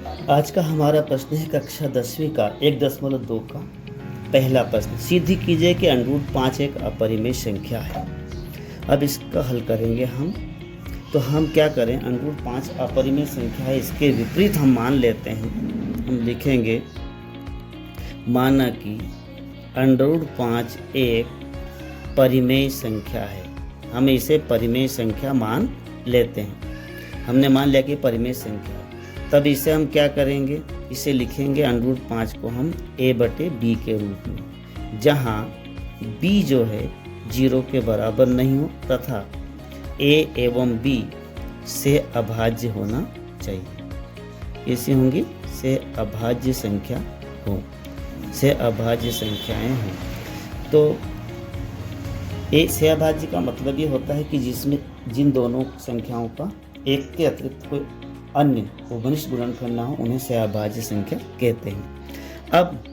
आज का हमारा प्रश्न है कक्षा 10वीं का 1.2 का पहला प्रश्न। सिद्ध कीजिए कि √5 एक अपरिमेय संख्या है। अब इसका हल करेंगे हम। तो हम क्या करें, √5 अपरिमेय संख्या है, इसके विपरीत हम मान लेते हैं। हम लिखेंगे माना कि √5 एक परिमेय संख्या है। हम इसे परिमेय संख्या मान लेते हैं। हमने मान लिया कि परिमेय संख्या, तब इसे हम क्या करेंगे, इसे लिखेंगे √5 को हम a/b के रूप में, जहाँ b जो है 0 के बराबर नहीं हो तथा a एवं b से अभाज्य होना चाहिए। ऐसी होंगी से अभाज्य संख्या हो, से अभाज्य संख्याएं हों। तो a से अभाज्य का मतलब ये होता है कि जिसमें जिन दोनों संख्याओं का एक के अतिरिक्त कोई अन्य घनिष्ठ गुणनफल ना हो, उन्हें सहअभाज्य संख्या कहते हैं। अब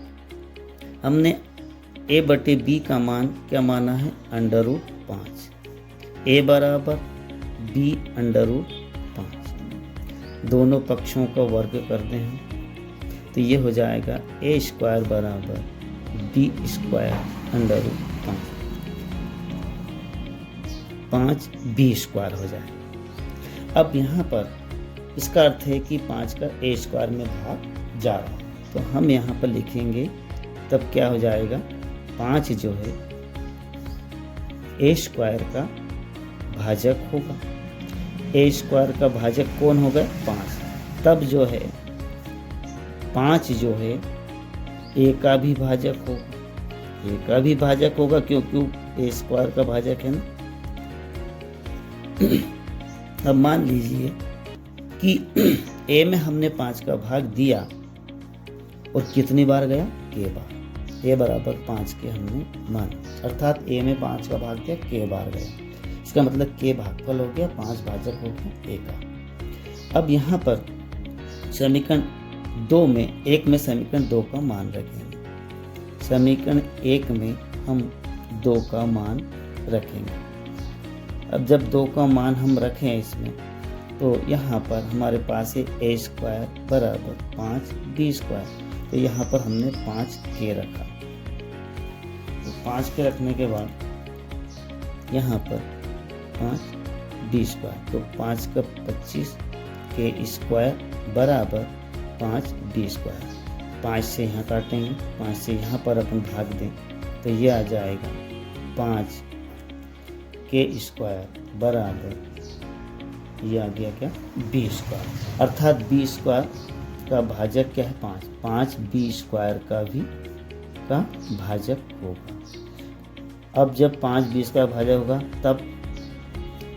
हमने a/b का मान क्या माना है, √5। a बराबर b √5, दोनों पक्षों का वर्ग कर दें हम, तो ये हो जाएगा a² बराबर b² √5, 5b² हो जाए। अब यहाँ पर इसका अर्थ है कि 5 का a² में भाग जा रहा है, तो हम यहाँ पर लिखेंगे, तब क्या हो जाएगा, 5 जो है a² का भाजक होगा। a² का भाजक कौन होगा, 5। तब जो है 5 जो है a का भी भाजक होगा, a का भी भाजक होगा क्योंकि a² का भाजक है ना। अब मान लीजिए कि a में हमने 5 का भाग दिया और कितनी बार गया, k बार। a बराबर 5 के हमने माना, अर्थात a में 5 का भाग दिया, k बार गया। इसका मतलब k भागफल हो गया, 5 भाजक हो गया a का। अब यहाँ पर समीकरण 2 में, एक में समीकरण 2 का मान रखेंगे। समीकरण 1 में हम 2 का मान रखेंगे। अब जब 2 का मान हम रखें इसमें, तो यहाँ पर हमारे पास है a² बराबर 5b²। तो यहाँ पर हमने 5k रखा। तो 5k रखने के बाद यहाँ पर 5b², तो 5 का 25 k² बराबर 5b²। 5 से यहाँ काटेंगे, 5 से यहाँ पर अपन भाग दें, तो ये आ जाएगा 5 k² बराबर, ये आ गया क्या, b²। अर्थात b² का भाजक क्या है, 5। 5 b² का भाजक होगा। अब जब 5 b² का भाजक होगा, तब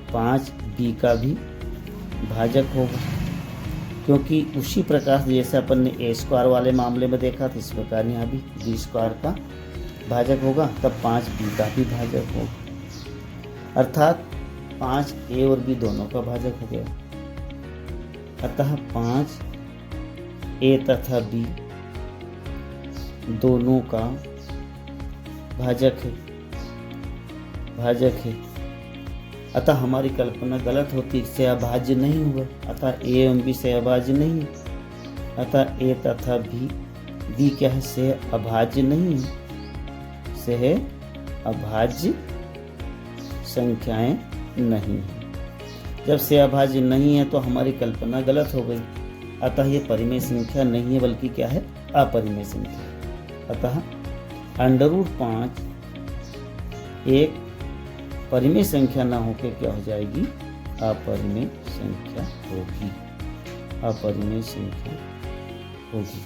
5 b का भी भाजक होगा, क्योंकि उसी प्रकार से जैसे अपन ने a² वाले मामले में देखा था, इस प्रकार यहाँ भी b² का भाजक होगा, तब 5 b का भी भाजक होगा। अर्थात 5 a और b दोनों का भाजक हो गया। अतः 5 a तथा b दोनों का भाजक है। अतः हमारी कल्पना गलत होती, सहअभाज्य नहीं हुआ। अतः a एवं b सहअभाज्य नहीं है। अतः a तथा b क्या है, सहअभाज्य नहीं है। सहअभाज्य संख्याएं नहीं है। जब सहअभाज्य नहीं है तो हमारी कल्पना गलत हो गई। अतः ये परिमेय संख्या नहीं है, बल्कि क्या है, अपरिमेय संख्या। अतः √5 एक परिमेय संख्या ना होकर क्या हो जाएगी, अपरिमेय संख्या होगी। अपरिमेय संख्या होगी।